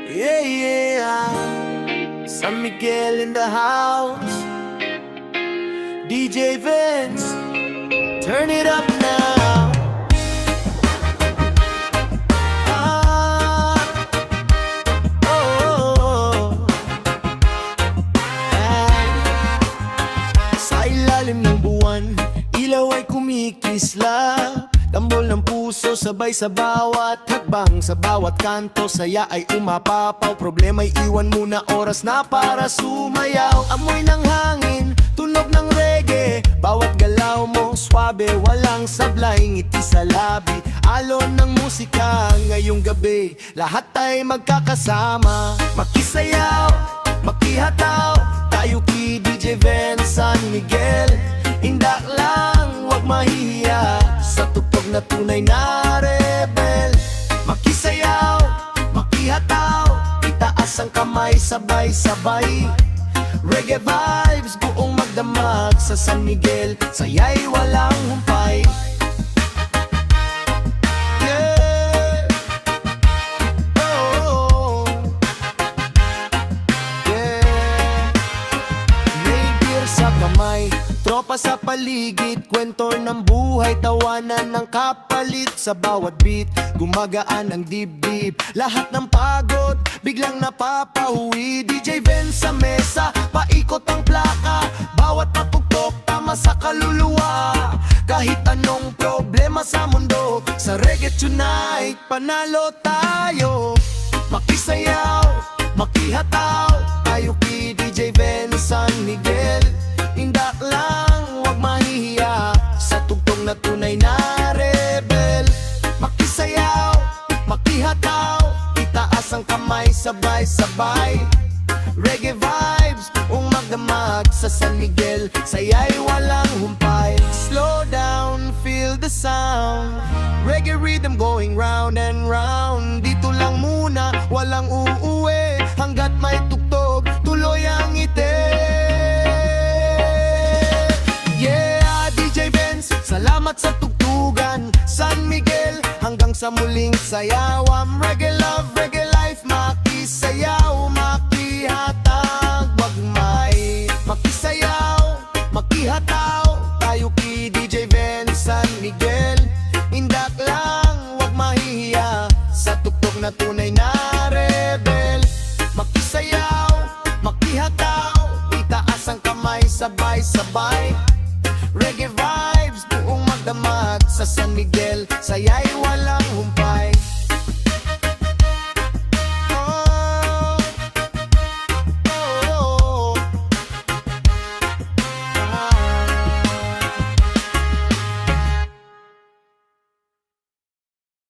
Yeah, yeah. San Miguel in the house. DJ Vince, turn it up now. Sa ilalim ng buwan, ilaw ay kumikisla. Tambol ng puso sabay sa bawat hakbang, sa bawat kanto saya ay umapapaw. Problema'y iwan muna, oras na para sumayaw. Amoy ng hangin, tunog ng reggae, bawat galaw mo swabe, walang sablay. Ngiti sa labi, alon ng musika ngayong gabi. Lahat ay magkakasama, makisayaw, makihataw. Tayo ki DJ Vince San Miguel, indak lang, wag mahihiya. Sa tugtog na tunay na rebel, makisayaw, makihataw. Itaas ang kamay, sabay-sabay. Reggae vibes, buong magdamag. Sa San Miguel, saya'y walang humpay. Yeah. Oh. Yeah. May beer sa kamay, tropa sa paligid, kwento ng buhay, tawanan ng kapalit. Sa bawat beat, gumagaan ang dibdib. Lahat ng pagod, biglang napapahuwi. DJ Vince sa mesa, paikot ang plaka. Bawat patugtog, tama sa kaluluwa. Kahit anong problema sa mundo, sa reggae tonight, panalo tayo. Makisayaw, makihataw. Tayo ki DJ Vince San Miguel, indak lang, wag mahihiya. Sa tugtog na tunay na rebel, makisayaw, makihataw. Itaas ang kamay, sabay-sabay. Reggae vibes, buong magdamag. Sa San Miguel, saya'y walang humpay. Slow down, feel the sound. Reggae rhythm going round and round. Dito lang muna, walang uuwi. Hanggat may tugtog, tuloy ang ngiti. Salamat sa tugtugan, San Miguel. Hanggang sa muling sayawam. Reggae love, reggae life. Makisayaw, makihatag, wag may. Makisayaw, makihataw. Tayo ki DJ Vince San Miguel, indak lang, wag mahihiya. Sa tugtog na tunay na rebel, makisayaw, makihataw. Itaas ang kamay, sabay-sabay. Reggae vibes, buong magdamag. Sa San Miguel, saya'y walang humpay.